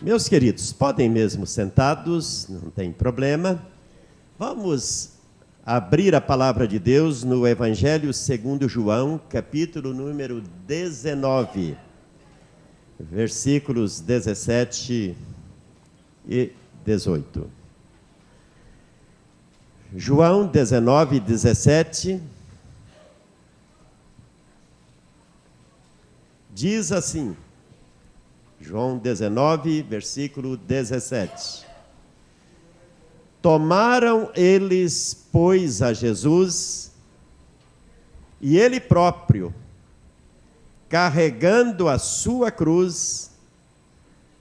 Meus queridos, podem mesmo sentados, não tem problema. Vamos abrir a palavra de Deus no Evangelho segundo João, capítulo número 19, versículos 17 e 18. João 19, 17, diz assim, João 19, versículo 17. Tomaram eles, pois, a Jesus, e ele próprio, carregando a sua cruz,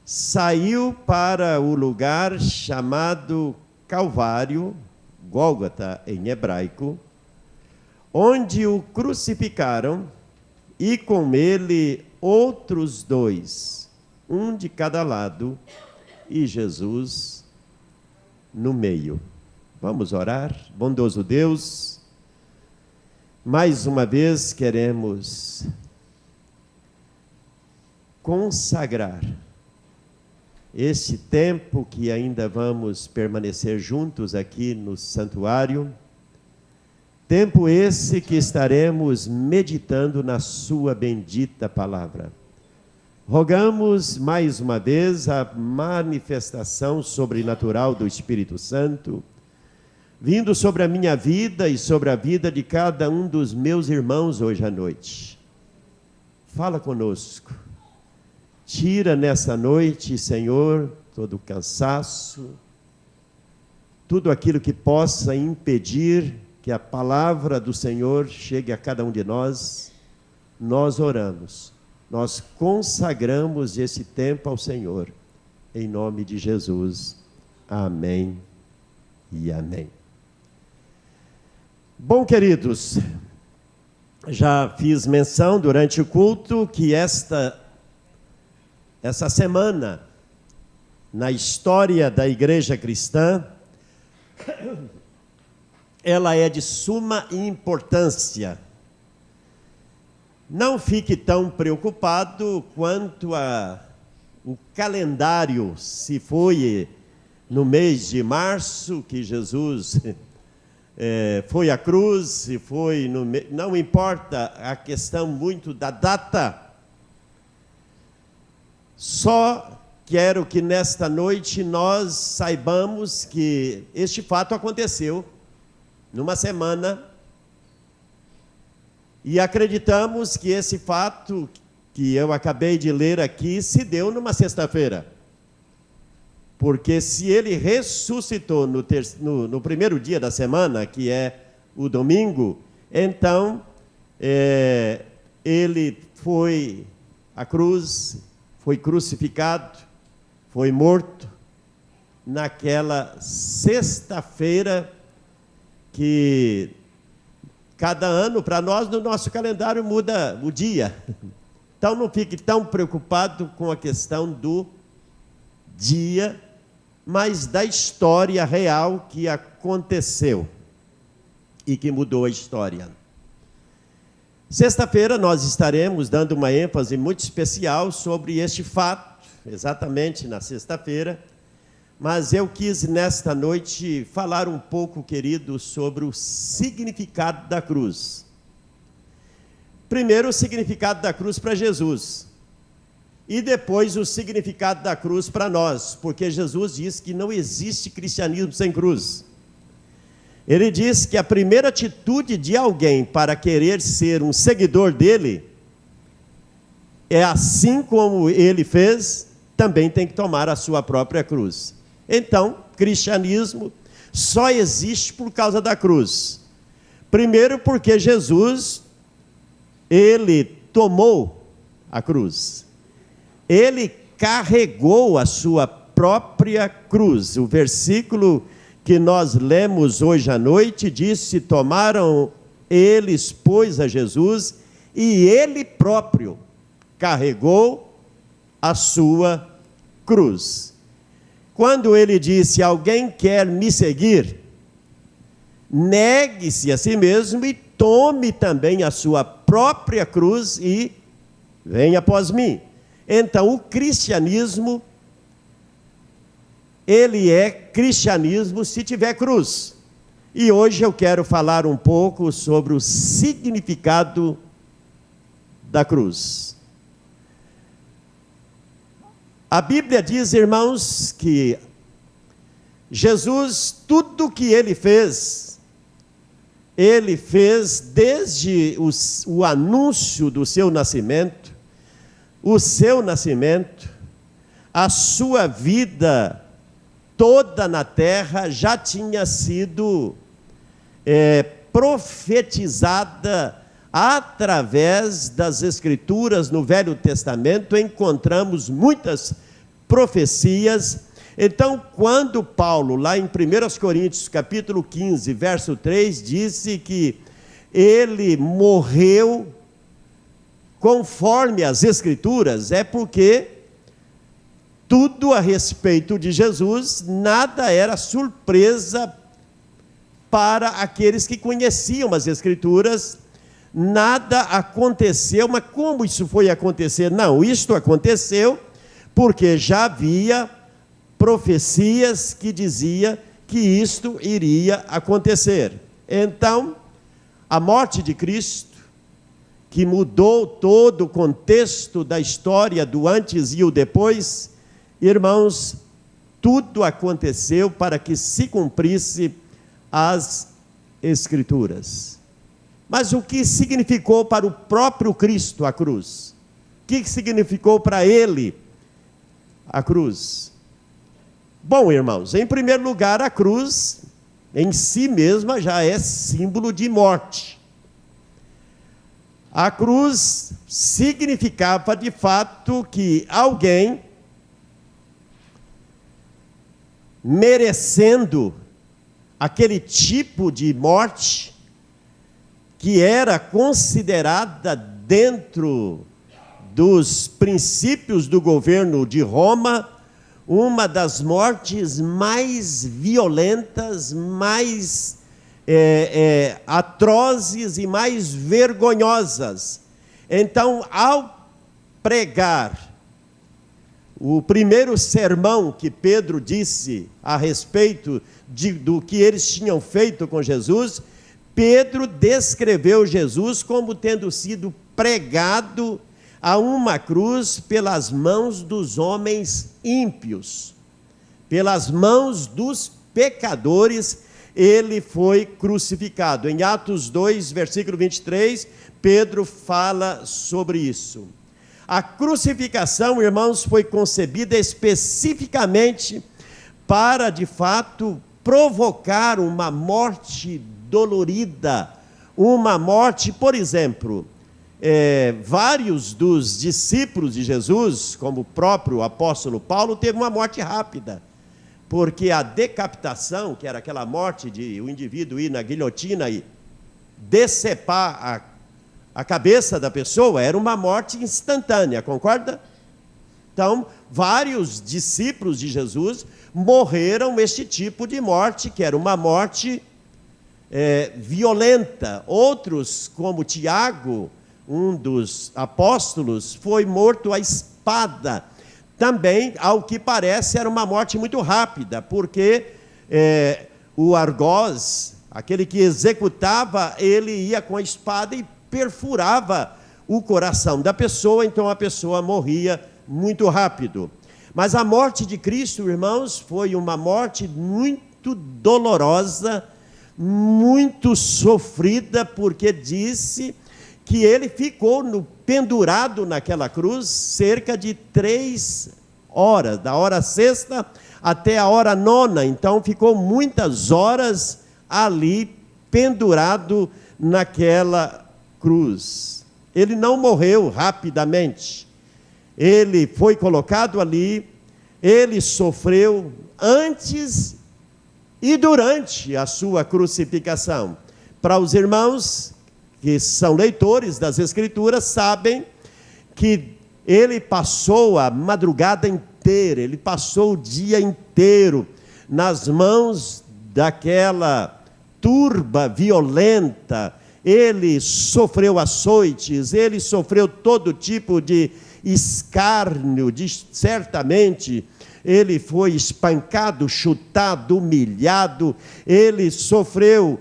saiu para o lugar chamado Calvário, Gólgota em hebraico, onde o crucificaram, e com ele outros dois, um de cada lado, e Jesus no meio. Vamos orar. Bondoso Deus, mais uma vez queremos consagrar este tempo que ainda vamos permanecer juntos aqui no santuário, tempo esse que estaremos meditando na sua bendita palavra. Rogamos mais uma vez a manifestação sobrenatural do Espírito Santo, vindo sobre a minha vida e sobre a vida de cada um dos meus irmãos hoje à noite. Fala conosco. Tira nessa noite, Senhor, todo o cansaço, tudo aquilo que possa impedir que a palavra do Senhor chegue a cada um de nós. Nós oramos. Nós consagramos esse tempo ao Senhor, em nome de Jesus. Amém e amém. Bom, queridos, já fiz menção durante o culto que essa semana, na história da igreja cristã, ela é de suma importância. Não fique tão preocupado quanto o calendário, se foi no mês de março que Jesus foi à cruz, se foi não importa a questão muito da data. Só quero que nesta noite nós saibamos que este fato aconteceu numa semana. E acreditamos que esse fato que eu acabei de ler aqui se deu numa sexta-feira. Porque se ele ressuscitou no primeiro dia da semana, que é o domingo, então ele foi à cruz, foi crucificado, foi morto naquela sexta-feira que cada ano, para nós, no nosso calendário, muda o dia. Então, não fique tão preocupado com a questão do dia, mas da história real que aconteceu e que mudou a história. Sexta-feira, nós estaremos dando uma ênfase muito especial sobre este fato, exatamente na sexta-feira. Mas eu quis, nesta noite, falar um pouco, querido, sobre o significado da cruz. Primeiro, o significado da cruz para Jesus. E depois, o significado da cruz para nós. Porque Jesus diz que não existe cristianismo sem cruz. Ele diz que a primeira atitude de alguém para querer ser um seguidor dele é assim como ele fez, também tem que tomar a sua própria cruz. Então, cristianismo só existe por causa da cruz. Primeiro porque Jesus, ele tomou a cruz. Ele carregou a sua própria cruz. O versículo que nós lemos hoje à noite diz: tomaram eles, pois, a Jesus, e ele próprio carregou a sua cruz. Quando ele disse: alguém quer me seguir, negue-se a si mesmo e tome também a sua própria cruz e venha após mim. Então, o cristianismo ele é cristianismo se tiver cruz. E hoje eu quero falar um pouco sobre o significado da cruz. A Bíblia diz, irmãos, que Jesus, tudo que ele fez desde o anúncio do seu nascimento, a sua vida toda na terra já tinha sido profetizada através das Escrituras. No Velho Testamento encontramos muitas profecias. Então, quando Paulo, lá em 1 Coríntios, capítulo 15, verso 3, disse que ele morreu conforme as Escrituras, é porque tudo a respeito de Jesus, nada era surpresa para aqueles que conheciam as Escrituras, nada aconteceu. Mas como isso foi acontecer? Não, isto aconteceu porque já havia profecias que diziam que isto iria acontecer. Então, a morte de Cristo, que mudou todo o contexto da história do antes e o depois, irmãos, tudo aconteceu para que se cumprisse as Escrituras. Mas o que significou para o próprio Cristo a cruz? O que significou para ele a cruz? Bom, irmãos, em primeiro lugar, a cruz em si mesma já é símbolo de morte. A cruz significava de fato que alguém, merecendo aquele tipo de morte, que era considerada dentro dos princípios do governo de Roma, uma das mortes mais violentas, mais atrozes e mais vergonhosas. Então, ao pregar o primeiro sermão que Pedro disse a respeito do que eles tinham feito com Jesus, Pedro descreveu Jesus como tendo sido pregado a uma cruz pelas mãos dos homens ímpios, pelas mãos dos pecadores, ele foi crucificado. Em Atos 2, versículo 23, Pedro fala sobre isso. A crucificação, irmãos, foi concebida especificamente para, de fato, provocar uma morte dolorida, uma morte, por exemplo, vários dos discípulos de Jesus, como o próprio apóstolo Paulo, teve uma morte rápida, porque a decapitação, que era aquela morte de o indivíduo ir na guilhotina e decepar a cabeça da pessoa, era uma morte instantânea, concorda? Então, vários discípulos de Jesus morreram este tipo de morte, que era uma morte violenta. Outros, como Tiago, um dos apóstolos, foi morto à espada. Também, ao que parece, era uma morte muito rápida, porque o argoz, aquele que executava, ele ia com a espada e perfurava o coração da pessoa, então a pessoa morria muito rápido. Mas a morte de Cristo, irmãos, foi uma morte muito dolorosa, muito sofrida, porque disse que ele ficou pendurado naquela cruz cerca de 3 horas, da hora sexta até a hora nona, então ficou muitas horas ali pendurado naquela cruz. Ele não morreu rapidamente, ele foi colocado ali, ele sofreu antes e durante a sua crucificação. Para os irmãos que são leitores das Escrituras, sabem que ele passou a madrugada inteira, ele passou o dia inteiro nas mãos daquela turba violenta, ele sofreu açoites, ele sofreu todo tipo de escárnio, certamente ele foi espancado, chutado, humilhado, ele sofreu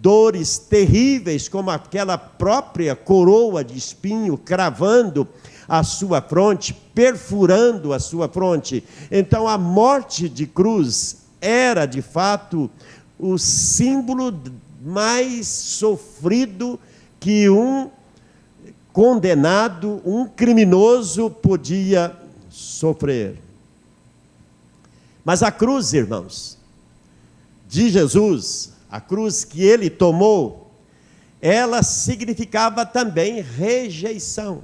dores terríveis, como aquela própria coroa de espinho cravando a sua fronte, perfurando a sua fronte. Então a morte de cruz era de fato o símbolo mais sofrido que um condenado, um criminoso podia sofrer. Mas a cruz, irmãos, de Jesus, a cruz que ele tomou, ela significava também rejeição.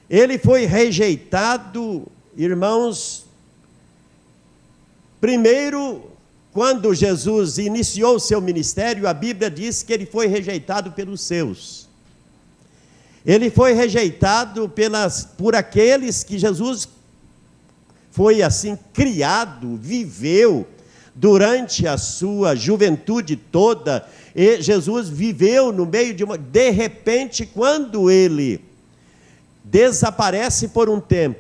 Ele foi rejeitado, irmãos, primeiro, quando Jesus iniciou seu ministério, a Bíblia diz que ele foi rejeitado pelos seus. Ele foi rejeitado por aqueles que Jesus foi assim criado, viveu durante a sua juventude toda. E Jesus viveu no meio de repente, quando ele desaparece por um tempo,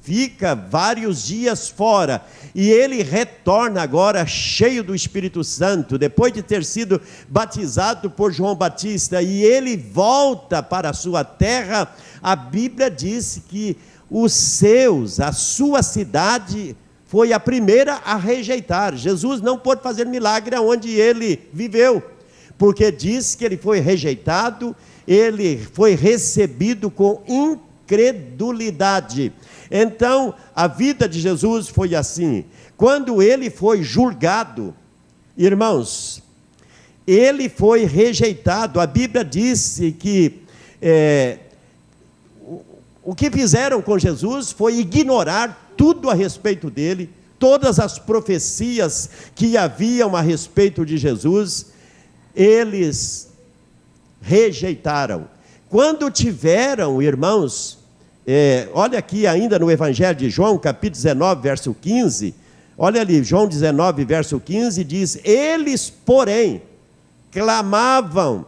fica vários dias fora, e ele retorna agora cheio do Espírito Santo, depois de ter sido batizado por João Batista, e ele volta para a sua terra. A Bíblia diz que a sua cidade foi a primeira a rejeitar. Jesus não pôde fazer milagre onde ele viveu, porque diz que ele foi rejeitado, ele foi recebido com incredulidade. Então, a vida de Jesus foi assim. Quando ele foi julgado, irmãos, ele foi rejeitado. A Bíblia disse que o que fizeram com Jesus foi ignorar tudo a respeito dele, todas as profecias que haviam a respeito de Jesus, eles rejeitaram. Quando tiveram, irmãos, olha aqui ainda no Evangelho de João, capítulo 19, verso 15, olha ali, João 19, verso 15, diz: eles, porém, clamavam,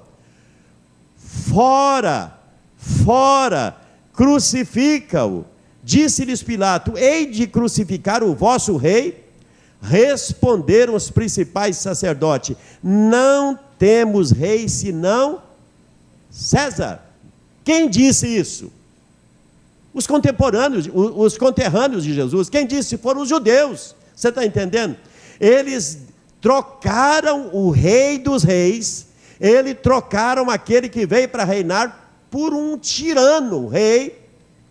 fora, fora, crucifica-o. Disse-lhes Pilato: hei de crucificar o vosso rei? Responderam os principais sacerdotes: não temos rei senão César. Quem disse isso? Os contemporâneos, os conterrâneos de Jesus. Quem disse? Foram os judeus. Você está entendendo? Eles trocaram o rei dos reis, eles trocaram aquele que veio para reinar por um tirano rei,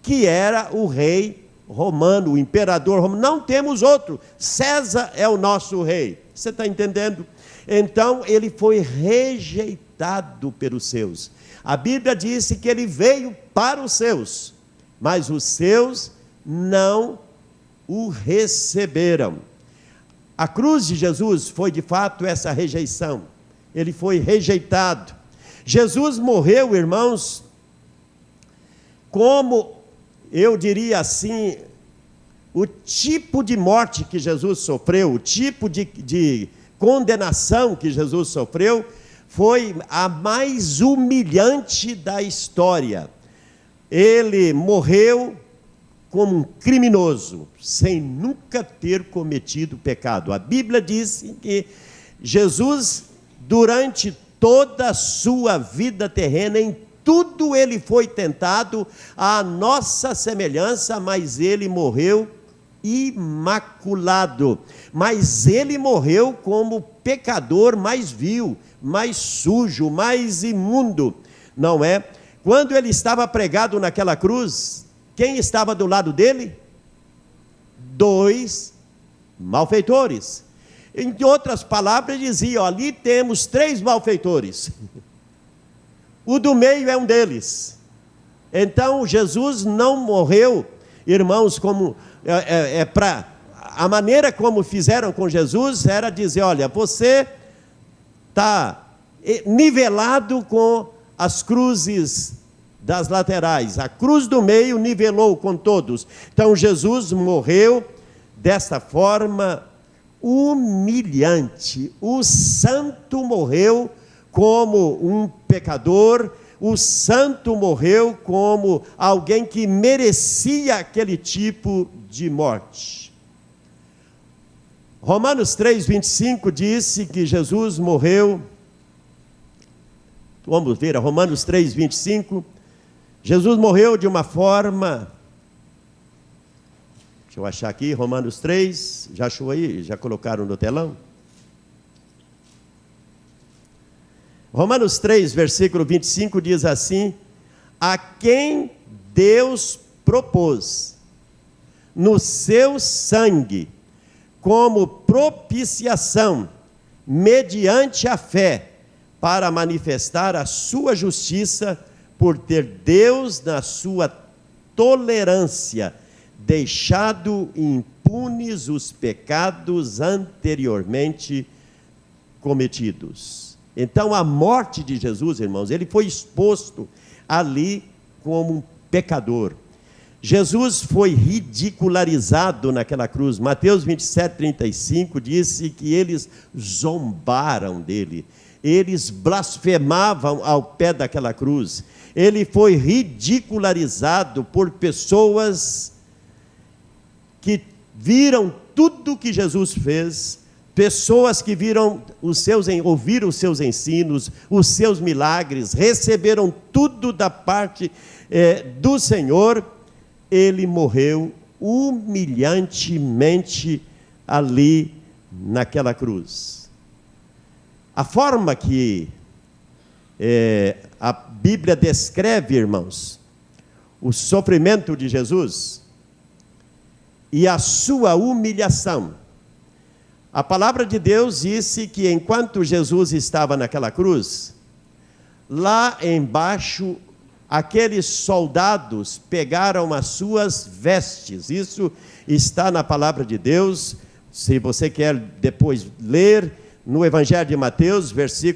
que era o rei romano, o imperador romano. Não temos outro, César é o nosso rei. Você está entendendo? Então ele foi rejeitado pelos seus. A Bíblia disse que ele veio para os seus, mas os seus não o receberam. A cruz de Jesus foi de fato essa rejeição. Ele foi rejeitado. Jesus morreu, irmãos, como eu diria assim, o tipo de morte que Jesus sofreu, o tipo de condenação que Jesus sofreu, foi a mais humilhante da história. Ele morreu como um criminoso, sem nunca ter cometido pecado. A Bíblia diz que Jesus, durante toda a sua vida terrena, em tudo ele foi tentado à nossa semelhança, mas ele morreu imaculado. Mas ele morreu como pecador mais vil, mais sujo, mais imundo, não é? Quando ele estava pregado naquela cruz, quem estava do lado dele? 2 malfeitores. Em outras palavras, dizia: ali temos 3 malfeitores. O do meio é um deles. Então Jesus não morreu, irmãos, como a maneira como fizeram com Jesus era dizer: olha, você está nivelado com as cruzes das laterais, a cruz do meio nivelou com todos. Então Jesus morreu dessa forma humilhante. O santo morreu como um pecador, o santo morreu como alguém que merecia aquele tipo de morte. Romanos 3:25 disse que Jesus morreu. Vamos ver, Romanos 3:25. Jesus morreu de uma forma... Deixa eu achar aqui, Romanos 3. Já achou aí? Já colocaram no telão? Romanos 3, versículo 25 diz assim: a quem Deus propôs no seu sangue como propiciação mediante a fé para manifestar a sua justiça, por ter Deus na sua tolerância deixado impunes os pecados anteriormente cometidos. Então, a morte de Jesus, irmãos, ele foi exposto ali como um pecador. Jesus foi ridicularizado naquela cruz. Mateus 27:35 disse que eles zombaram dele, eles blasfemavam ao pé daquela cruz. Ele foi ridicularizado por pessoas que viram tudo que Jesus fez, pessoas que ouviram os seus ensinos, os seus milagres, receberam tudo da parte do Senhor. Ele morreu humilhantemente ali naquela cruz. A forma que a Bíblia descreve, irmãos, o sofrimento de Jesus e a sua humilhação. A palavra de Deus disse que enquanto Jesus estava naquela cruz, lá embaixo, aqueles soldados pegaram as suas vestes. Isso está na palavra de Deus. Se você quer depois ler no Evangelho de Mateus,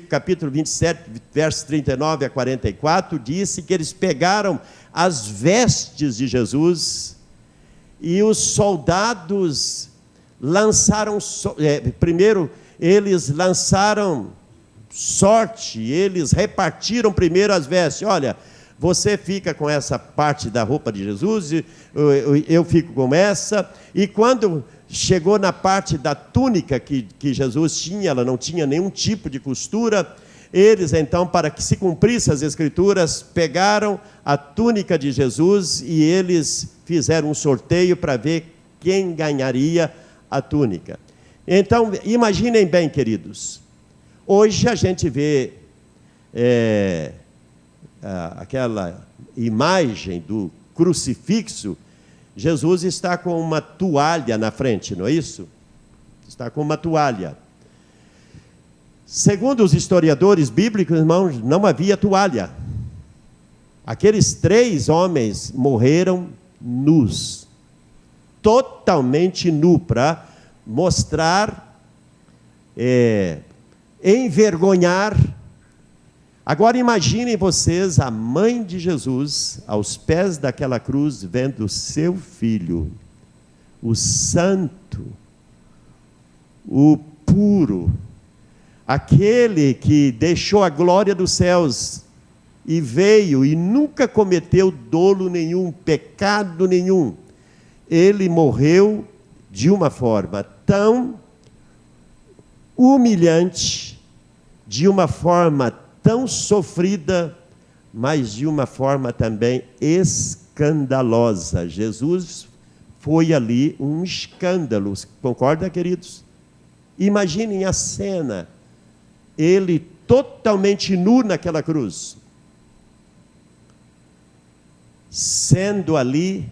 capítulo 27, versos 39 a 44, disse que eles pegaram as vestes de Jesus e os soldados lançaram, primeiro eles lançaram sorte, eles repartiram primeiro as vestes. Olha, você fica com essa parte da roupa de Jesus, eu fico com essa. E quando chegou na parte da túnica que Jesus tinha, ela não tinha nenhum tipo de costura, eles então, para que se cumprisse as Escrituras, pegaram a túnica de Jesus e eles fizeram um sorteio para ver quem ganharia a túnica. Então, imaginem bem, queridos, hoje a gente vê aquela imagem do crucifixo. Jesus está com uma toalha na frente, não é isso? Está com uma toalha. Segundo os historiadores bíblicos, irmãos, não havia toalha. Aqueles 3 homens morreram nus, totalmente nu, para mostrar, envergonhar. Agora imaginem vocês a mãe de Jesus aos pés daquela cruz, vendo o seu filho, o santo, o puro, aquele que deixou a glória dos céus e veio e nunca cometeu dolo nenhum, pecado nenhum. Ele morreu de uma forma tão humilhante, de uma forma tão sofrida, mas de uma forma também escandalosa. Jesus foi ali um escândalo, concorda, queridos? Imaginem a cena, ele totalmente nu naquela cruz, sendo ali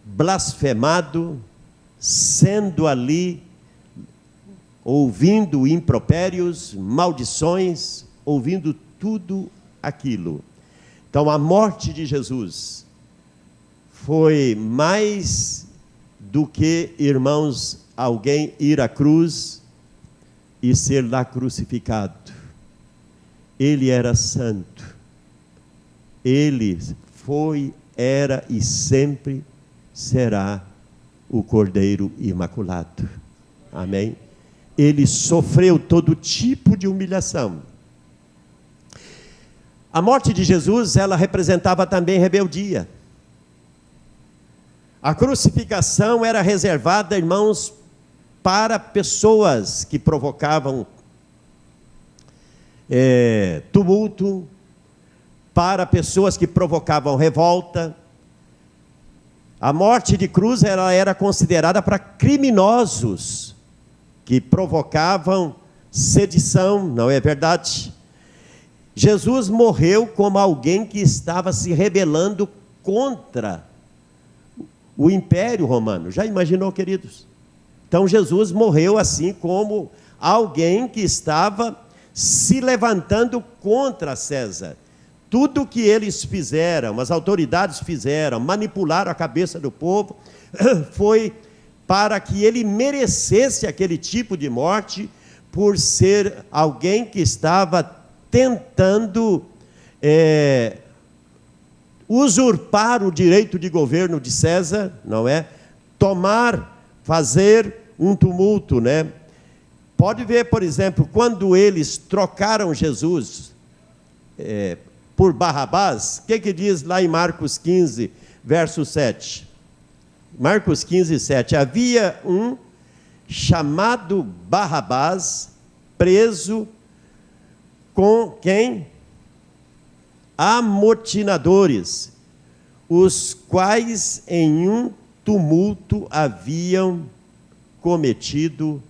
blasfemado, sendo ali ouvindo impropérios, maldições, ouvindo tudo aquilo. Então, a morte de Jesus foi mais do que, irmãos, alguém ir à cruz e ser lá crucificado. Ele era santo. Ele foi, era e sempre será o Cordeiro Imaculado. Amém? Ele sofreu todo tipo de humilhação. A morte de Jesus, ela representava também rebeldia. A crucificação era reservada, irmãos, para pessoas que provocavam tumulto, para pessoas que provocavam revolta. A morte de cruz ela era considerada para criminosos que provocavam sedição, não é verdade? Jesus morreu como alguém que estava se rebelando contra o Império Romano. Já imaginou, queridos? Então Jesus morreu assim como alguém que estava se levantando contra César. Tudo que eles fizeram, as autoridades fizeram, manipularam a cabeça do povo, foi para que ele merecesse aquele tipo de morte, por ser alguém que estava tentando usurpar o direito de governo de César, não é? Fazer um tumulto, né? Pode ver, por exemplo, quando eles trocaram Jesus por Barrabás, o que diz lá em Marcos 15, verso 7? Marcos 15, 7. Havia um chamado Barrabás, preso com quem? Amotinadores, os quais em um tumulto haviam cometido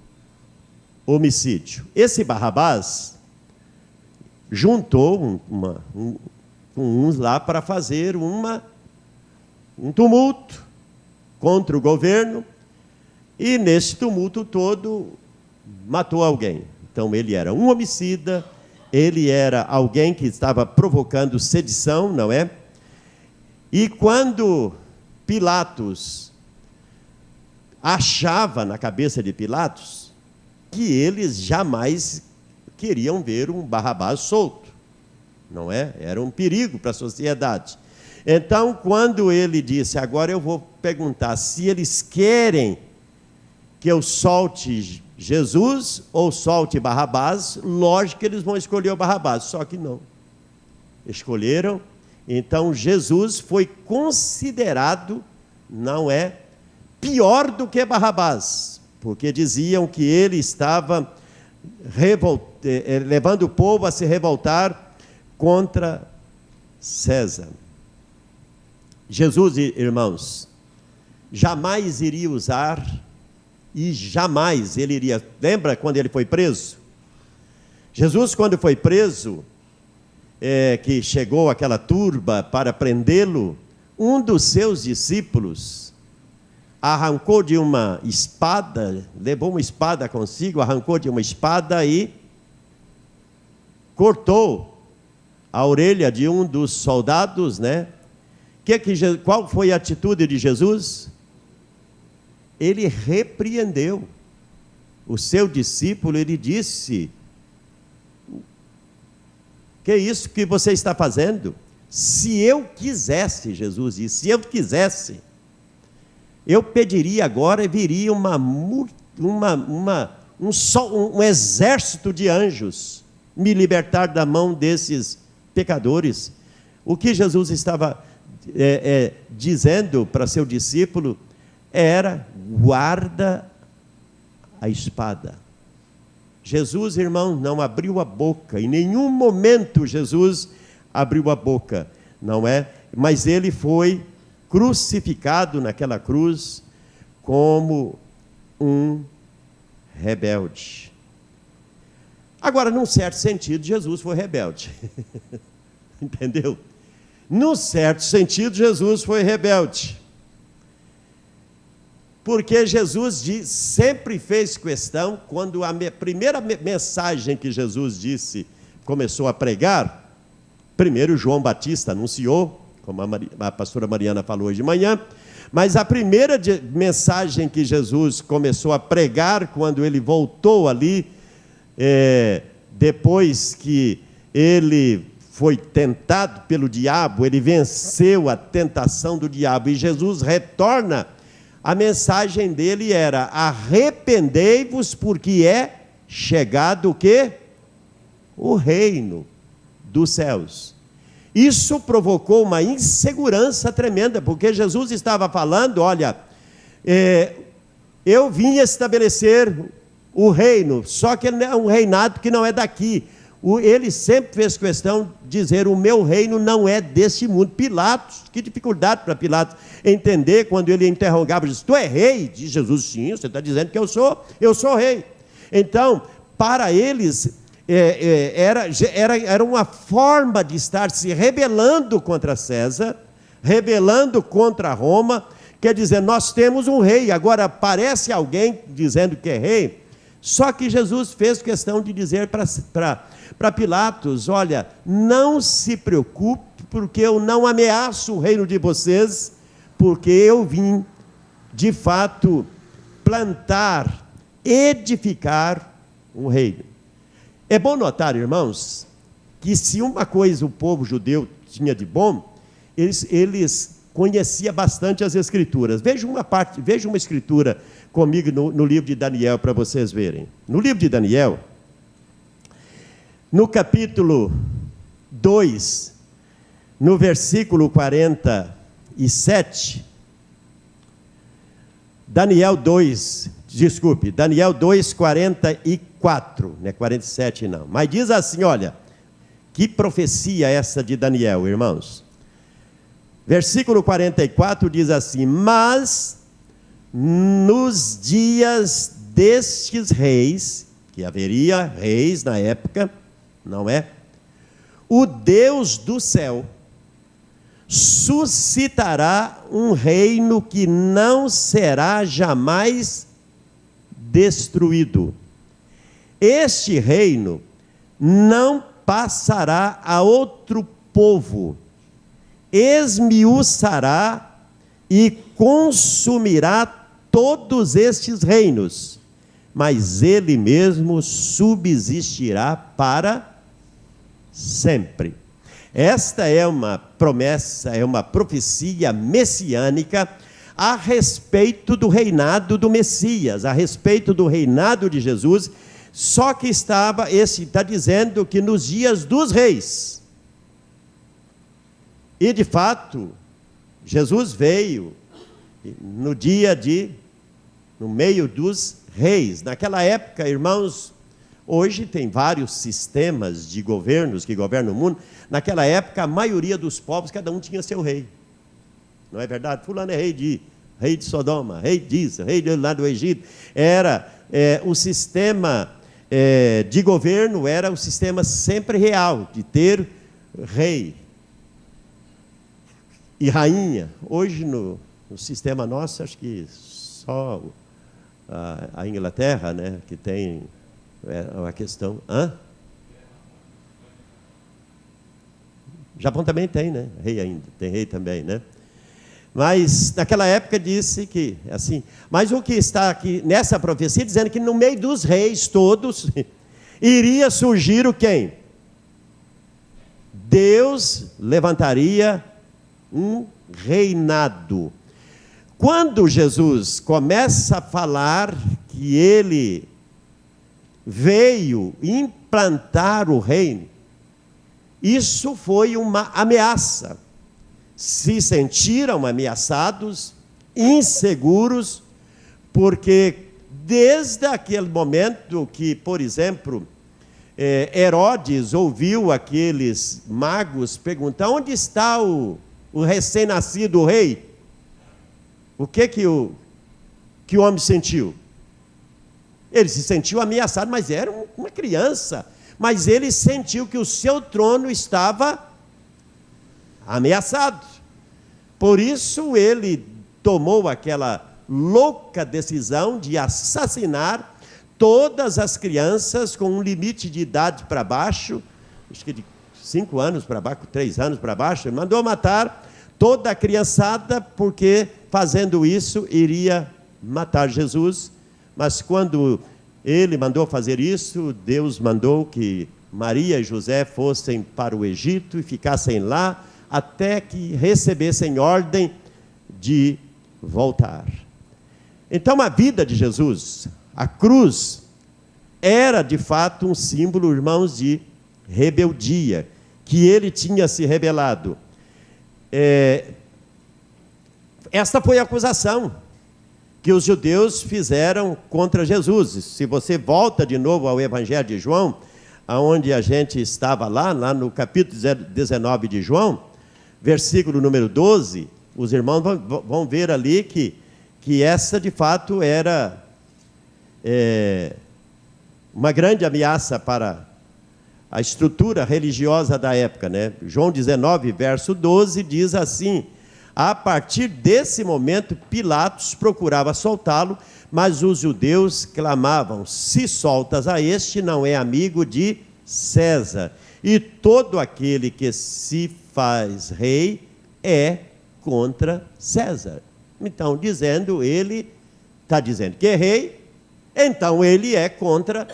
homicídio. Esse Barrabás juntou uns lá para fazer um tumulto contra o governo, e nesse tumulto todo matou alguém. Então ele era um homicida, ele era alguém que estava provocando sedição, não é? E quando Pilatos achava na cabeça de Pilatos que eles jamais queriam ver um Barrabás solto, não é? Era um perigo para a sociedade. Então, quando ele disse, agora eu vou perguntar se eles querem que eu solte Jesus ou solte Barrabás, lógico que eles vão escolher o Barrabás, só que não. Escolheram, então Jesus foi considerado, não é, pior do que Barrabás, porque diziam que ele estava levando o povo a se revoltar contra César. Jesus, irmãos, jamais iria usar e jamais ele iria... Lembra quando ele foi preso? Jesus, quando foi preso, que chegou aquela turba para prendê-lo, um dos seus discípulos arrancou de uma espada, levou uma espada consigo, arrancou de uma espada e cortou a orelha de um dos soldados, né? Qual foi a atitude de Jesus? Ele repreendeu o seu discípulo, ele disse: que é isso que você está fazendo? Se eu quisesse, Jesus disse, se eu quisesse, eu pediria agora e viria um exército de anjos me libertar da mão desses pecadores. O que Jesus estava dizendo para seu discípulo era: guarda a espada. Jesus, irmão, não abriu a boca, em nenhum momento Jesus abriu a boca, não é? Mas ele foi crucificado naquela cruz como um rebelde. Agora, num certo sentido, Jesus foi rebelde. Entendeu? Num certo sentido, Jesus foi rebelde. Porque Jesus sempre fez questão, quando a primeira mensagem que Jesus começou a pregar, primeiro João Batista anunciou, como a pastora Mariana falou hoje de manhã, mas a primeira mensagem que Jesus começou a pregar, quando ele voltou ali, depois que ele foi tentado pelo diabo, ele venceu a tentação do diabo, e Jesus retorna, a mensagem dele era: arrependei-vos, porque é chegado o quê? O reino dos céus. Isso provocou uma insegurança tremenda, porque Jesus estava falando: olha, eu vim estabelecer o reino, só que ele é um reinado que não é daqui. Ele sempre fez questão de dizer, o meu reino não é deste mundo. Pilatos, que dificuldade para Pilatos entender quando ele interrogava Jesus, tu é rei? Diz Jesus, sim, você está dizendo que eu sou rei. Então, para eles, era uma forma de estar se rebelando contra César, rebelando contra Roma, quer dizer, nós temos um rei, agora aparece alguém dizendo que é rei, só que Jesus fez questão de dizer para Pilatos, olha, não se preocupe, porque eu não ameaço o reino de vocês, porque eu vim, de fato, plantar, edificar um reino. É bom notar, irmãos, que se uma coisa o povo judeu tinha de bom, eles conheciam bastante as Escrituras. Veja uma escritura comigo no livro de Daniel, para vocês verem. No livro de Daniel, no capítulo 2, no versículo 47, Daniel 2, 44, não é 47 não, mas diz assim, olha, que profecia essa de Daniel, irmãos? Versículo 44 diz assim, mas nos dias destes reis, que haveria reis na época, não é? O Deus do céu suscitará um reino que não será jamais destruído. Este reino não passará a outro povo, esmiuçará e consumirá todos estes reinos, mas ele mesmo subsistirá para sempre. Esta é uma promessa, é uma profecia messiânica a respeito do reinado do Messias, a respeito do reinado de Jesus, só que está dizendo que nos dias dos reis. E de fato, Jesus veio no meio dos reis. Naquela época, irmãos, hoje tem vários sistemas de governos que governam o mundo. Naquela época, a maioria dos povos, cada um tinha seu rei. Não é verdade? Fulano é rei de Sodoma, rei disso, rei lá do Egito. O sistema de governo era o sistema sempre real, de ter rei e rainha. Hoje, no sistema nosso, acho que só a Inglaterra, né, que tem a questão... Japão também tem, né? Rei ainda, tem rei também, né? Mas naquela época disse que, assim... Mas o que está aqui nessa profecia, dizendo que no meio dos reis todos, iria surgir o quem? Deus levantaria um reinado. Quando Jesus começa a falar que ele veio implantar o reino, isso foi uma ameaça. Se sentiram ameaçados, inseguros, porque desde aquele momento que, por exemplo, Herodes ouviu aqueles magos perguntar, onde está o recém-nascido rei? O que o homem sentiu? Ele se sentiu ameaçado, mas era uma criança. Mas ele sentiu que o seu trono estava ameaçado. Por isso ele tomou aquela louca decisão de assassinar todas as crianças com um limite de idade para baixo, acho que de 5 anos para baixo, 3 anos para baixo. Ele mandou matar toda a criançada, porque fazendo isso iria matar Jesus. Mas quando ele mandou fazer isso, Deus mandou que Maria e José fossem para o Egito e ficassem lá até que recebessem ordem de voltar. Então a vida de Jesus, a cruz, era de fato um símbolo, irmãos, de rebeldia, que ele tinha se rebelado. Esta foi a acusação que os judeus fizeram contra Jesus. Se você volta de novo ao Evangelho de João, aonde a gente estava lá no capítulo 19 de João, versículo número 12, os irmãos vão ver ali que essa de fato era uma grande ameaça para a estrutura religiosa da época, né? João 19, verso 12, diz assim: a partir desse momento, Pilatos procurava soltá-lo, mas os judeus clamavam: se soltas a este, não é amigo de César. E todo aquele que se faz rei é contra César. Então, ele está dizendo que é rei, então ele é contra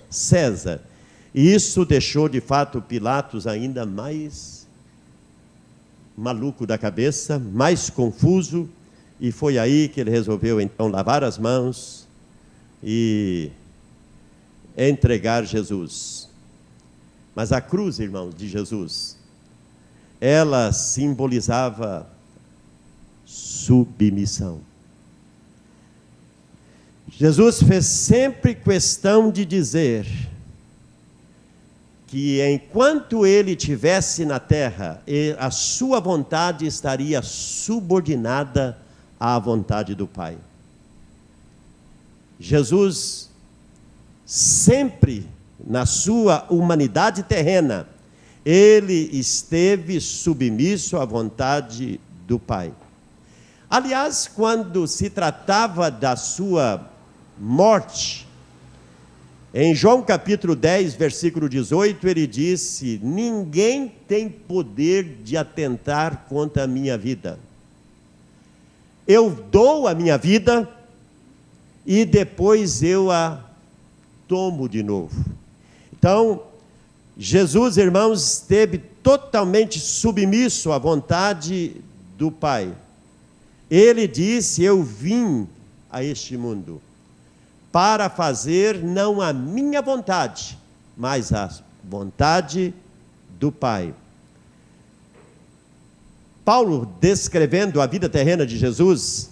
César. E isso deixou, de fato, Pilatos ainda mais maluco da cabeça, mais confuso, e foi aí que ele resolveu, então, lavar as mãos e entregar Jesus. Mas a cruz, irmãos, de Jesus, ela simbolizava submissão. Jesus fez sempre questão de dizer que enquanto ele estivesse na terra, a sua vontade estaria subordinada à vontade do Pai. Jesus, sempre na sua humanidade terrena, ele esteve submisso à vontade do Pai. Aliás, quando se tratava da sua morte, em João capítulo 10, versículo 18, ele disse: ninguém tem poder de atentar contra a minha vida. Eu dou a minha vida e depois eu a tomo de novo. Então, Jesus, irmãos, esteve totalmente submisso à vontade do Pai. Ele disse: eu vim a este mundo para fazer não a minha vontade, mas a vontade do Pai. Paulo, descrevendo a vida terrena de Jesus,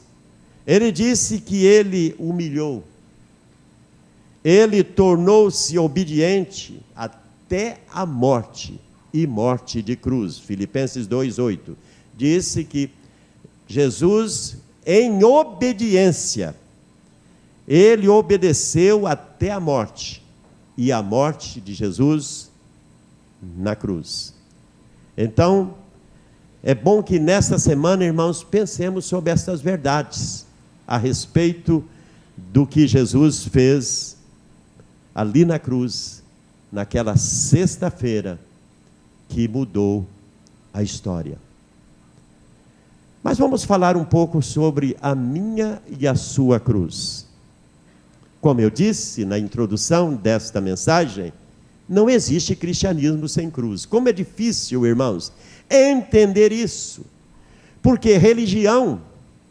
ele disse que ele humilhou, ele tornou-se obediente até a morte, e morte de cruz. Filipenses 2:8 disse que Jesus, em obediência, ele obedeceu até a morte, e a morte de Jesus na cruz. Então, é bom que nesta semana, irmãos, pensemos sobre essas verdades, a respeito do que Jesus fez ali na cruz, naquela sexta-feira, que mudou a história. Mas vamos falar um pouco sobre a minha e a sua cruz. Como eu disse na introdução desta mensagem, não existe cristianismo sem cruz. Como é difícil, irmãos, entender isso. Porque religião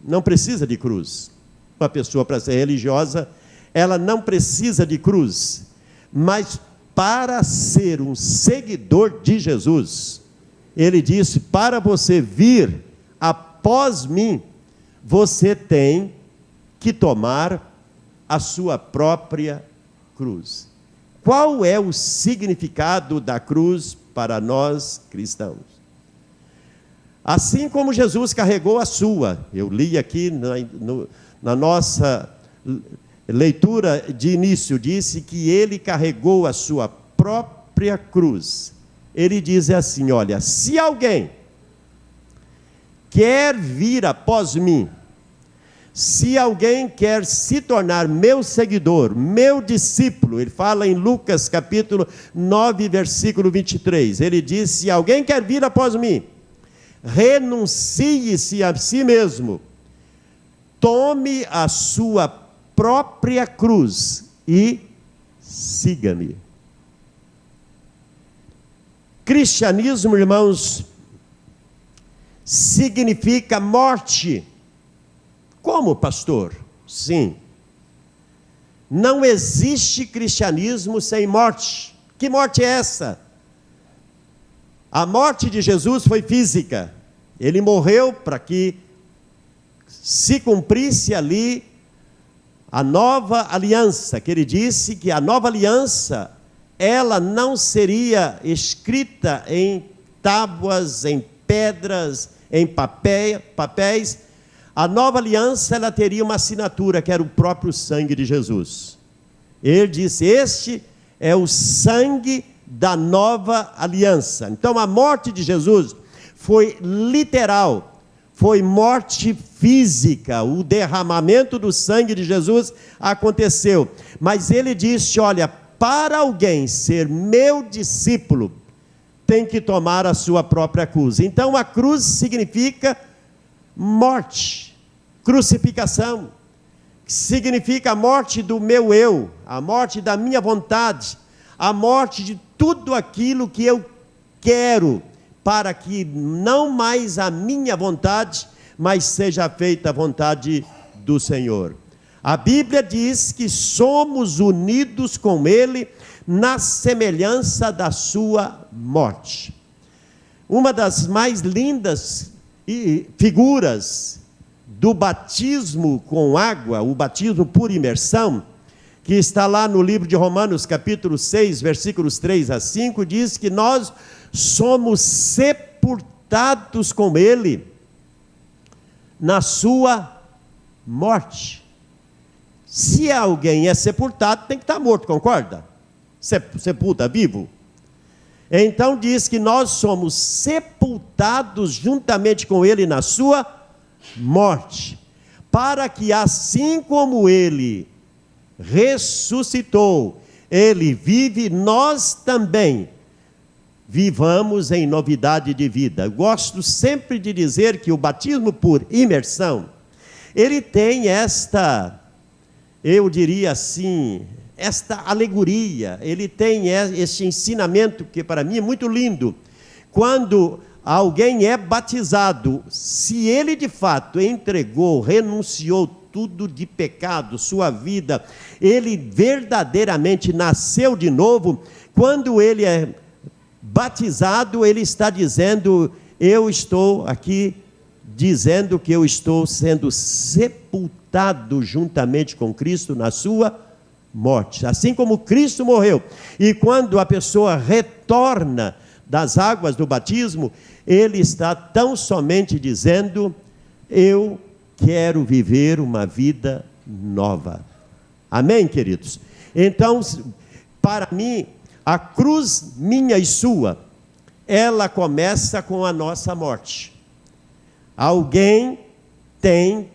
não precisa de cruz. Uma pessoa, para ser religiosa, ela não precisa de cruz. Mas para ser um seguidor de Jesus, ele disse: para você vir após mim, você tem que tomar a sua própria cruz. Qual é o significado da cruz para nós cristãos? Assim como Jesus carregou a sua, eu li aqui na nossa leitura de início, disse que ele carregou a sua própria cruz. Ele diz assim: olha, se alguém quer vir após mim, se alguém quer se tornar meu seguidor, meu discípulo, ele fala em Lucas capítulo 9, versículo 23, ele diz: se alguém quer vir após mim, renuncie-se a si mesmo, tome a sua própria cruz e siga-me. Cristianismo, irmãos, significa morte. Como, pastor? Sim. Não existe cristianismo sem morte. Que morte é essa? A morte de Jesus foi física. Ele morreu para que se cumprisse ali a nova aliança, que ele disse que a nova aliança, ela não seria escrita em tábuas, em pedras, em papéis. A nova aliança, ela teria uma assinatura, que era o próprio sangue de Jesus. Ele disse: este é o sangue da nova aliança. Então a morte de Jesus foi literal, foi morte física. O derramamento do sangue de Jesus aconteceu. Mas ele disse: olha, para alguém ser meu discípulo, tem que tomar a sua própria cruz. Então a cruz significa morte, crucificação, significa a morte do meu eu, a morte da minha vontade, a morte de tudo aquilo que eu quero, para que não mais a minha vontade, mas seja feita a vontade do Senhor. A Bíblia diz que somos unidos com Ele na semelhança da sua morte. Uma das mais lindas figuras do batismo com água, o batismo por imersão, que está lá no livro de Romanos, capítulo 6, versículos 3 a 5, diz que nós somos sepultados com Ele na sua morte. Se alguém é sepultado, tem que estar morto, concorda? Sepulta vivo. Então diz que nós somos sepultados juntamente com Ele na sua morte, para que assim como Ele ressuscitou, Ele vive, nós também vivamos em novidade de vida. Eu gosto sempre de dizer que o batismo por imersão, ele tem esta, eu diria assim, esta alegoria, ele tem este ensinamento que para mim é muito lindo. Quando alguém é batizado, se ele de fato entregou, renunciou tudo de pecado, sua vida, ele verdadeiramente nasceu de novo, quando ele é batizado, ele está dizendo: eu estou aqui dizendo que eu estou sendo sepultado juntamente com Cristo na sua morte, assim como Cristo morreu. E quando a pessoa retorna das águas do batismo, ele está tão somente dizendo: eu quero viver uma vida nova. Amém, queridos? Então, para mim, a cruz minha e sua, ela começa com a nossa morte. Alguém tem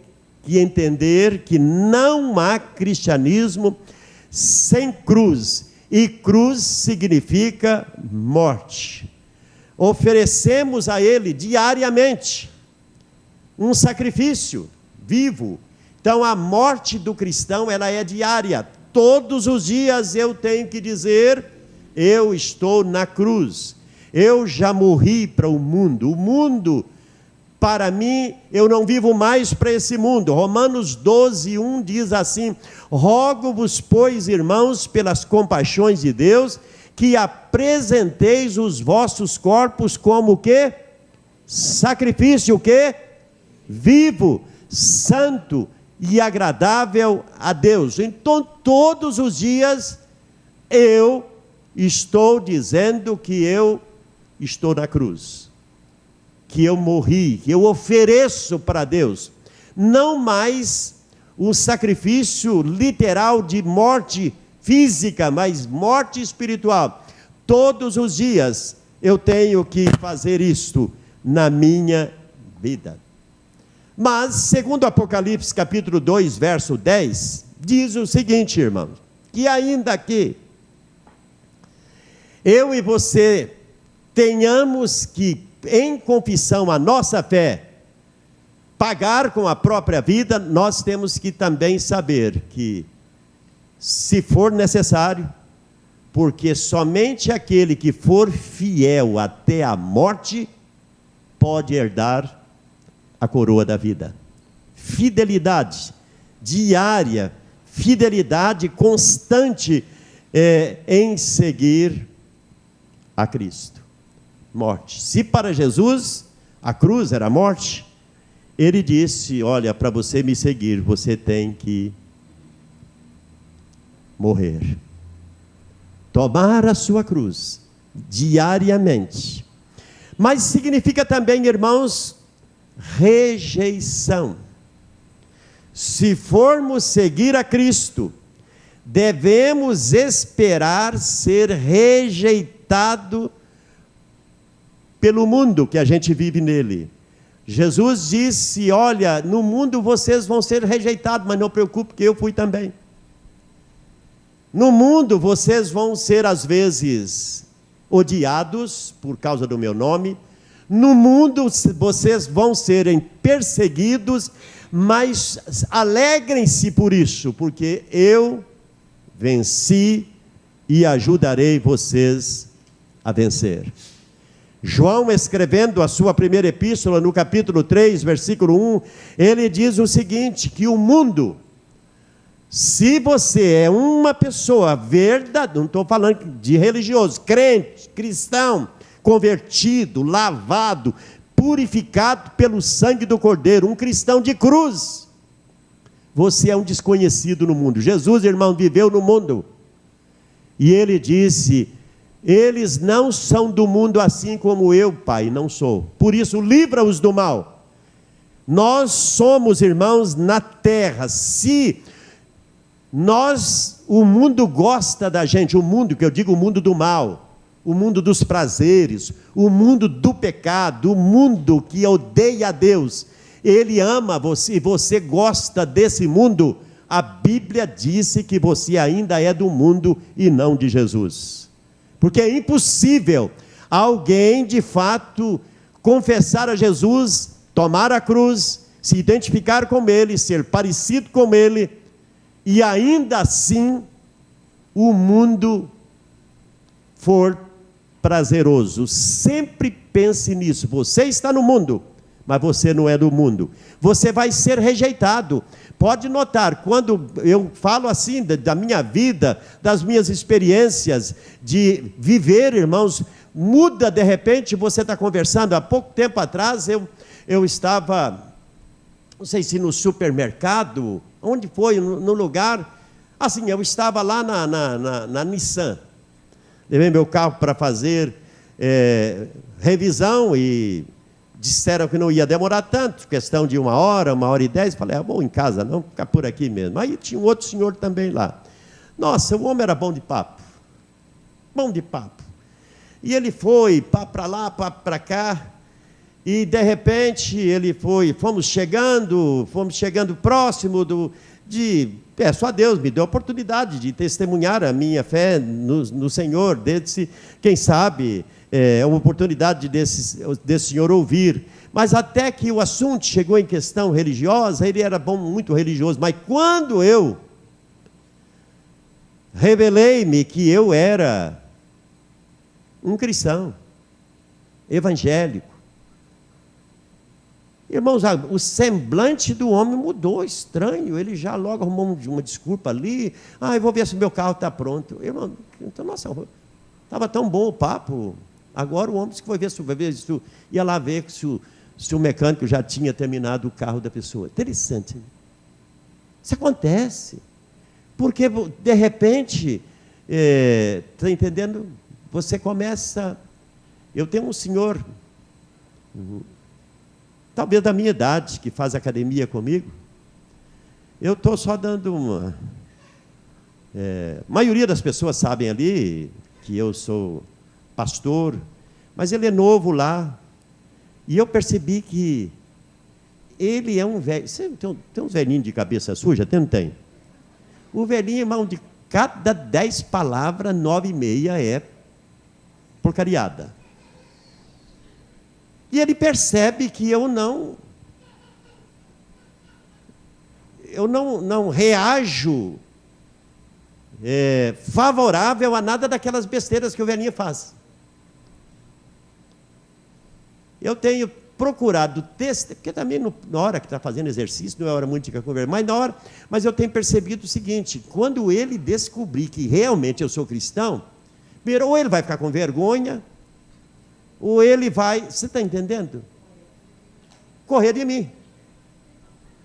que entender que não há cristianismo sem cruz, e cruz significa morte. Oferecemos a Ele diariamente um sacrifício vivo. Então a morte do cristão, ela é diária. Todos os dias eu tenho que dizer: eu estou na cruz, eu já morri para o mundo. O mundo, para mim, eu não vivo mais para esse mundo. Romanos 12, 1 diz assim: rogo-vos, pois, irmãos, pelas compaixões de Deus, que apresenteis os vossos corpos como o quê? Sacrifício, o quê? Vivo, santo e agradável a Deus. Então, todos os dias, eu estou dizendo que eu estou na cruz, que eu morri, que eu ofereço para Deus, não mais um sacrifício literal de morte física, mas morte espiritual. Todos os dias eu tenho que fazer isto na minha vida. Mas, segundo Apocalipse capítulo 2, verso 10, diz o seguinte, irmãos, que ainda que eu e você tenhamos que, em confissão a nossa fé, pagar com a própria vida, nós temos que também saber que, se for necessário, porque somente aquele que for fiel até a morte pode herdar a coroa da vida. Fidelidade diária, fidelidade constante em seguir a Cristo. Morte. Se para Jesus a cruz era a morte, ele disse: olha, para você me seguir, você tem que morrer. Tomar a sua cruz diariamente. Mas significa também, irmãos, rejeição. Se formos seguir a Cristo, devemos esperar ser rejeitado pelo mundo que a gente vive nele. Jesus disse: olha, no mundo vocês vão ser rejeitados, mas não preocupe que eu fui também. No mundo vocês vão ser às vezes odiados por causa do meu nome. No mundo vocês vão serem perseguidos, mas alegrem-se por isso, porque eu venci e ajudarei vocês a vencer. João, escrevendo a sua primeira epístola, no capítulo 3, versículo 1, ele diz o seguinte, que o mundo, se você é uma pessoa verdadeira, não estou falando de religioso, crente, cristão, convertido, lavado, purificado pelo sangue do Cordeiro, um cristão de cruz, você é um desconhecido no mundo. Jesus, irmão, viveu no mundo, e ele disse: eles não são do mundo assim como eu, Pai, não sou. Por isso, livra-os do mal. Nós somos, irmãos, na terra. Se o mundo gosta da gente, o mundo, que eu digo o mundo do mal, o mundo dos prazeres, o mundo do pecado, o mundo que odeia a Deus, ele ama você e você gosta desse mundo, a Bíblia disse que você ainda é do mundo e não de Jesus. Porque é impossível alguém, de fato, confessar a Jesus, tomar a cruz, se identificar com Ele, ser parecido com Ele, e ainda assim o mundo for prazeroso. Sempre pense nisso. Você está no mundo, mas você não é do mundo. Você vai ser rejeitado. Pode notar, quando eu falo assim da minha vida, das minhas experiências de viver, irmãos, muda de repente. Você está conversando, há pouco tempo atrás eu estava, não sei se no supermercado, onde foi, no lugar, assim, eu estava lá na Nissan, levei meu carro para fazer revisão e disseram que não ia demorar tanto, questão de 1h e 10, falei, vou em casa não, ficar por aqui mesmo. Aí tinha um outro senhor também lá. Nossa, o homem era bom de papo. E ele foi, papo para lá, papo para cá, e de repente ele foi, fomos chegando próximo só Deus me deu a oportunidade de testemunhar a minha fé no Senhor, quem sabe, é uma oportunidade desse senhor ouvir, mas até que o assunto chegou em questão religiosa, ele era muito religioso, mas quando eu revelei-me que eu era um cristão, evangélico, irmãos, o semblante do homem mudou, estranho, ele já logo arrumou uma desculpa ali, eu vou ver se o meu carro está pronto. Irmão, então, nossa, estava tão bom o papo. Agora o homem disse que foi ver se ia lá ver se o mecânico já tinha terminado o carro da pessoa. Interessante. Isso acontece. Porque, de repente, está entendendo? Você começa... Eu tenho um senhor, talvez da minha idade, que faz academia comigo. Eu estou só dando uma... a maioria das pessoas sabem ali que eu sou pastor, mas ele é novo lá, e eu percebi que ele é um velho. Você tem uns velhinhos de cabeça suja? Não tem? O velhinho, irmão, de cada 10 palavras, 9,5 é porcariada. E ele percebe que eu não reajo favorável a nada daquelas besteiras que o velhinho faz. Eu tenho procurado texto, porque também na hora que está fazendo exercício, não é hora muito de conversa, mas eu tenho percebido o seguinte: quando ele descobrir que realmente eu sou cristão, ou ele vai ficar com vergonha, ou ele vai, você está entendendo? Correr de mim.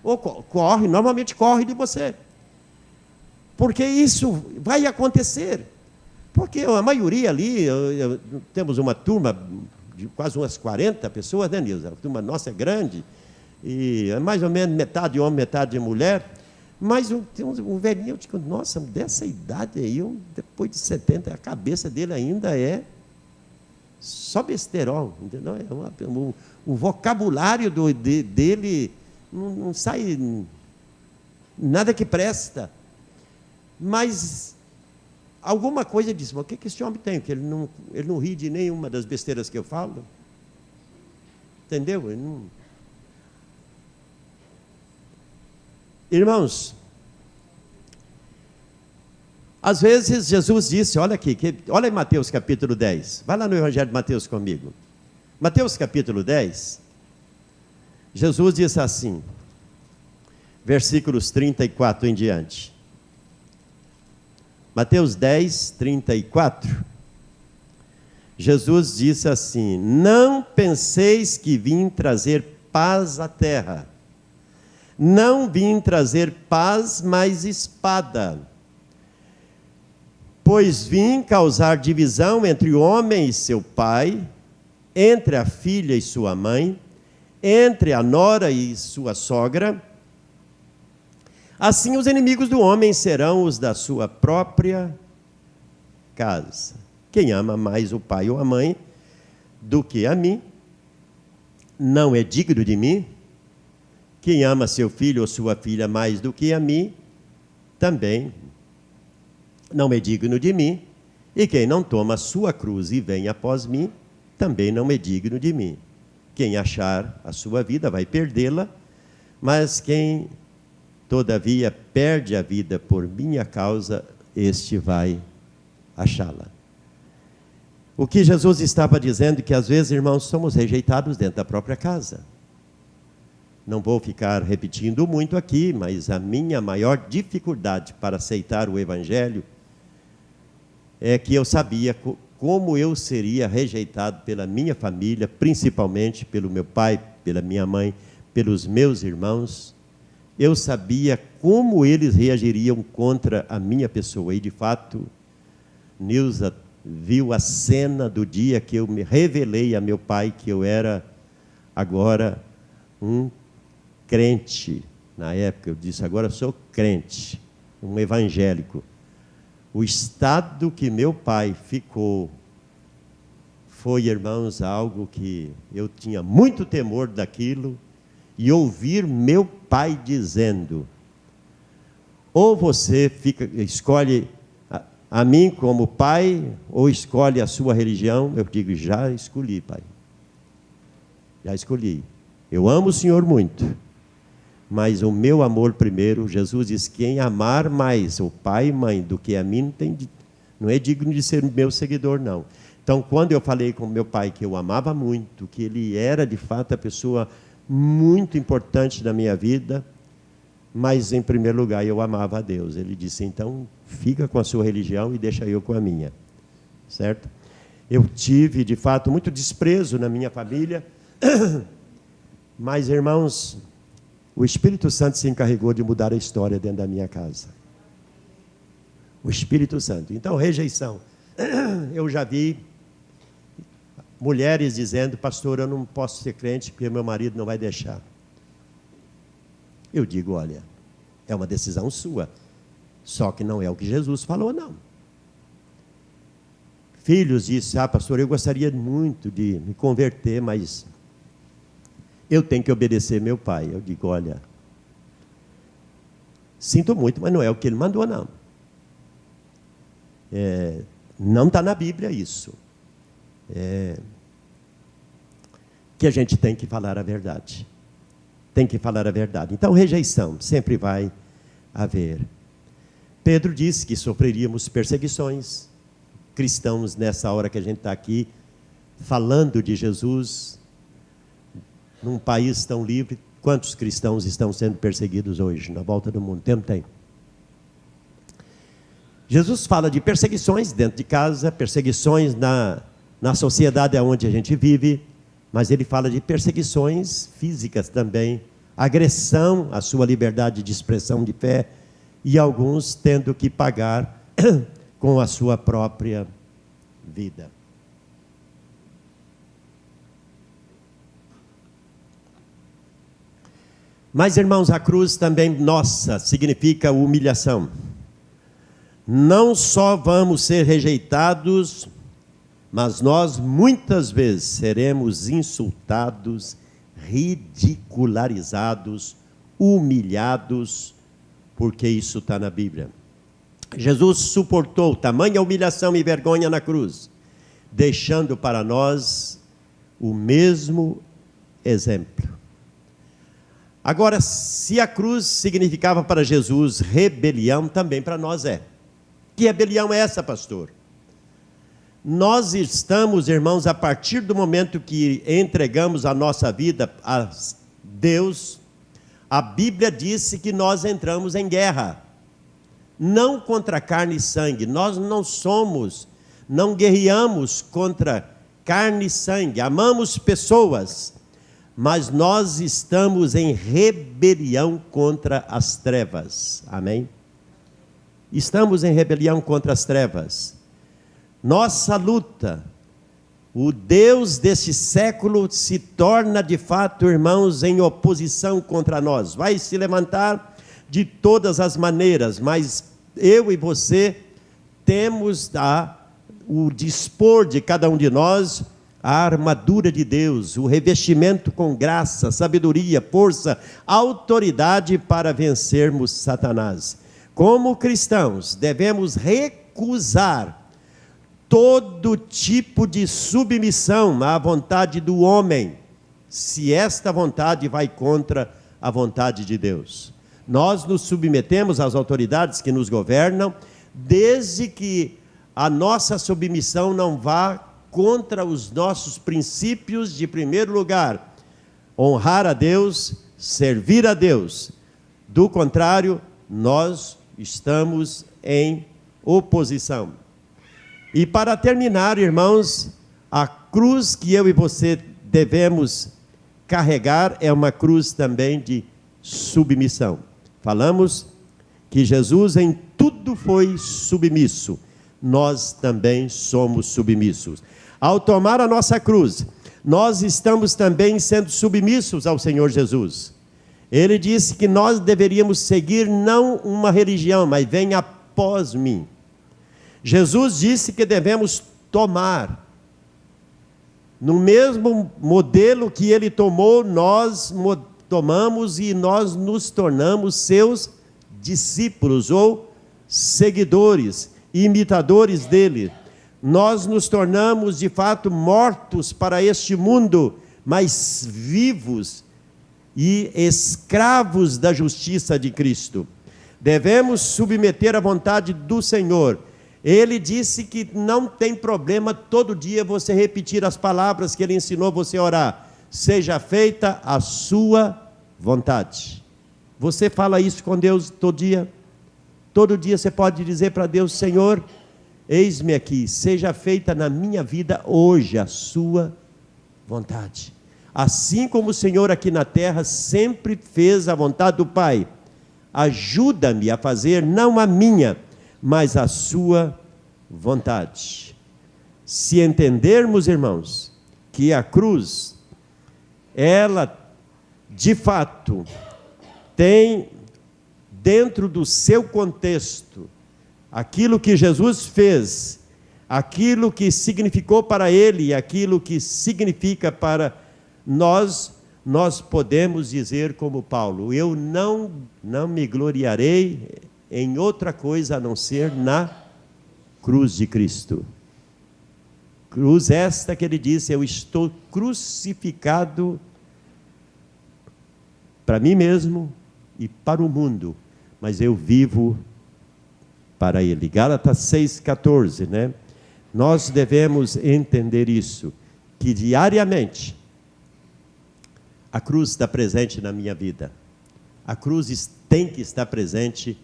Ou normalmente corre de você. porque isso vai acontecer. Porque a maioria ali, temos uma turma de quase umas 40 pessoas, né, Nilza? A turma nossa é grande, e é mais ou menos metade de homem, metade de mulher. Mas tem um velhinho, eu digo, nossa, dessa idade aí, depois de 70, a cabeça dele ainda é só besterol, entendeu? O vocabulário dele não sai nada que presta. Mas alguma coisa disse, mas o que esse homem tem? Que ele não ri de nenhuma das besteiras que eu falo. Entendeu? Ele não... Irmãos, às vezes Jesus disse, olha aqui, olha em Mateus capítulo 10, vai lá no Evangelho de Mateus comigo. Mateus capítulo 10, Jesus disse assim, versículos 34 em diante. Mateus 10, 34. Jesus disse assim: não penseis que vim trazer paz à terra. Não vim trazer paz, mas espada. Pois vim causar divisão entre o homem e seu pai, entre a filha e sua mãe, entre a nora e sua sogra. Assim os inimigos do homem serão os da sua própria casa. Quem ama mais o pai ou a mãe do que a mim, não é digno de mim. Quem ama seu filho ou sua filha mais do que a mim, também não é digno de mim. E quem não toma a sua cruz e vem após mim, também não é digno de mim. Quem achar a sua vida vai perdê-la, mas quem todavia perde a vida por minha causa, este vai achá-la. O que Jesus estava dizendo é que às vezes, irmãos, somos rejeitados dentro da própria casa. Não vou ficar repetindo muito aqui, mas a minha maior dificuldade para aceitar o Evangelho é que eu sabia como eu seria rejeitado pela minha família, principalmente pelo meu pai, pela minha mãe, pelos meus irmãos. Eu sabia como eles reagiriam contra a minha pessoa. E, de fato, Nilza viu a cena do dia que eu me revelei a meu pai que eu era agora um crente. Na época eu disse, agora sou crente, um evangélico. O estado que meu pai ficou foi, irmãos, algo que eu tinha muito temor daquilo. E ouvir meu pai dizendo, ou você escolhe a mim como pai, ou escolhe a sua religião. Eu digo, já escolhi, pai. Já escolhi. Eu amo o Senhor muito, mas o meu amor primeiro. Jesus diz, quem amar mais o pai e mãe do que a mim, não é digno de ser meu seguidor, não. Então, quando eu falei com meu pai que eu amava muito, que ele era de fato a pessoa muito importante na minha vida, mas em primeiro lugar eu amava a Deus. Ele disse, então fica com a sua religião e deixa eu com a minha, certo? Eu tive de fato muito desprezo na minha família, mas, irmãos, o Espírito Santo se encarregou de mudar a história dentro da minha casa. O Espírito Santo. Então, rejeição. Eu já vi mulheres dizendo, pastor, eu não posso ser crente porque meu marido não vai deixar. Eu digo, olha, é uma decisão sua, só que não é o que Jesus falou, não. Filhos dizem, pastor, eu gostaria muito de me converter, mas eu tenho que obedecer meu pai. Eu digo, olha, sinto muito, mas não é o que ele mandou, não. Não está na Bíblia isso. Que a gente tem que falar a verdade. Tem que falar a verdade. Então, rejeição sempre vai haver. Pedro disse que sofreríamos perseguições. Cristãos, nessa hora que a gente está aqui, falando de Jesus, num país tão livre, quantos cristãos estão sendo perseguidos hoje, na volta do mundo? Tem. Jesus fala de perseguições dentro de casa, perseguições na sociedade onde a gente vive, mas ele fala de perseguições físicas também, agressão à sua liberdade de expressão de fé. e alguns tendo que pagar com a sua própria vida. Mas, irmãos, a cruz também nossa significa humilhação. Não só vamos ser rejeitados, mas nós muitas vezes seremos insultados, ridicularizados, humilhados, porque isso está na Bíblia. Jesus suportou tamanha humilhação e vergonha na cruz, deixando para nós o mesmo exemplo. Agora, se a cruz significava para Jesus rebelião, também para nós é. Que rebelião é essa, pastor? Nós estamos, irmãos, a partir do momento que entregamos a nossa vida a Deus, a Bíblia disse que nós entramos em guerra. Não contra carne e sangue. Nós não guerreamos contra carne e sangue. Amamos pessoas, mas nós estamos em rebelião contra as trevas. Amém? Estamos em rebelião contra as trevas. Nossa luta, o Deus deste século se torna de fato, irmãos, em oposição contra nós. Vai se levantar de todas as maneiras, mas eu e você temos o dispor de cada um de nós a armadura de Deus, o revestimento com graça, sabedoria, força, autoridade para vencermos Satanás. Como cristãos, devemos recusar todo tipo de submissão à vontade do homem, se esta vontade vai contra a vontade de Deus. Nós nos submetemos às autoridades que nos governam, desde que a nossa submissão não vá contra os nossos princípios de primeiro lugar, honrar a Deus, servir a Deus. Do contrário, nós estamos em oposição. E para terminar, irmãos, a cruz que eu e você devemos carregar é uma cruz também de submissão. Falamos que Jesus em tudo foi submisso. Nós também somos submissos. Ao tomar a nossa cruz, nós estamos também sendo submissos ao Senhor Jesus. Ele disse que nós deveríamos seguir não uma religião, mas venha após mim. Jesus disse que devemos tomar. No mesmo modelo que ele tomou, nós tomamos e nós nos tornamos seus discípulos ou seguidores, imitadores dele. Nós nos tornamos de fato mortos para este mundo, mas vivos e escravos da justiça de Cristo. Devemos submeter à vontade do Senhor. Ele disse que não tem problema todo dia você repetir as palavras que ele ensinou você a orar. Seja feita a sua vontade. Você fala isso com Deus todo dia? Todo dia você pode dizer para Deus: Senhor, eis-me aqui, seja feita na minha vida hoje a sua vontade. Assim como o Senhor aqui na terra sempre fez a vontade do Pai, ajuda-me a fazer não a minha, mas a sua vontade. Se entendermos, irmãos, que a cruz, ela de fato tem dentro do seu contexto aquilo que Jesus fez, aquilo que significou para ele e aquilo que significa para nós, nós podemos dizer como Paulo: eu não me gloriarei em outra coisa a não ser na cruz de Cristo. Cruz esta que ele disse: eu estou crucificado para mim mesmo e para o mundo, mas eu vivo para ele. Gálatas 6,14, né? Nós devemos entender isso, que diariamente a cruz está presente na minha vida. A cruz tem que estar presente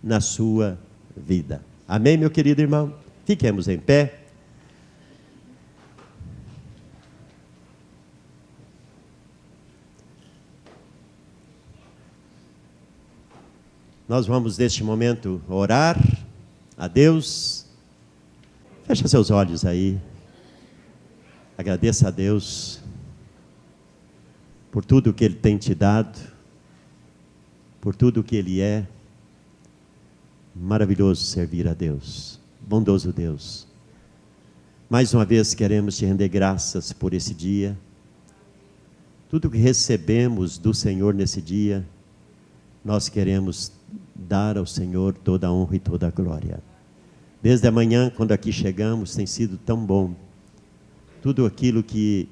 na sua vida. Amém, meu querido irmão? Fiquemos em pé. Nós vamos, neste momento, orar a Deus. Fecha seus olhos aí. Agradeça a Deus por tudo que Ele tem te dado, por tudo que Ele é. Maravilhoso servir a Deus, bondoso Deus. Mais uma vez queremos te render graças por esse dia. Tudo que recebemos do Senhor nesse dia, nós queremos dar ao Senhor toda a honra e toda a glória. Desde a manhã, quando aqui chegamos, tem sido tão bom. Tudo aquilo que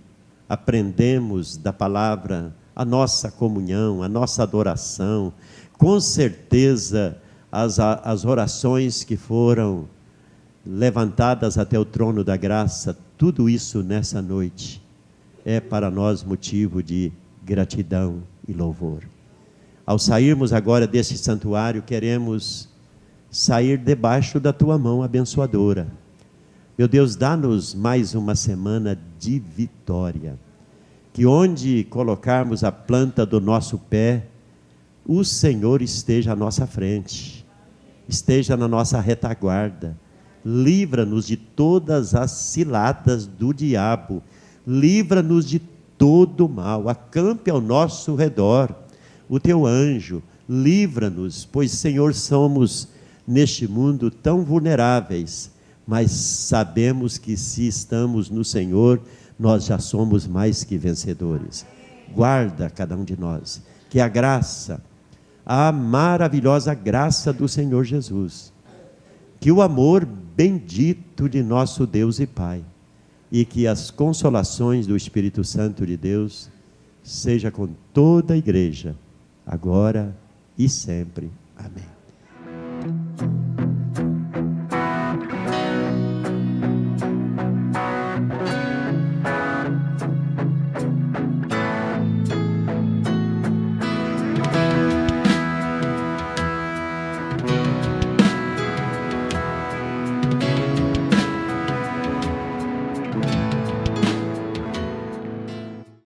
aprendemos da palavra, a nossa comunhão, a nossa adoração, com certeza as orações que foram levantadas até o trono da graça, tudo isso nessa noite é para nós motivo de gratidão e louvor. Ao sairmos agora deste santuário, queremos sair debaixo da tua mão abençoadora. Meu Deus, dá-nos mais uma semana de vitória. Que onde colocarmos a planta do nosso pé, o Senhor esteja à nossa frente, esteja na nossa retaguarda. Livra-nos de todas as ciladas do diabo, livra-nos de todo mal, acampe ao nosso redor o teu anjo, livra-nos, pois, Senhor, somos neste mundo tão vulneráveis, mas sabemos que se estamos no Senhor, nós já somos mais que vencedores. Guarda cada um de nós, que a graça, a maravilhosa graça do Senhor Jesus, que o amor bendito de nosso Deus e Pai, e que as consolações do Espírito Santo de Deus seja com toda a igreja, agora e sempre. Amém.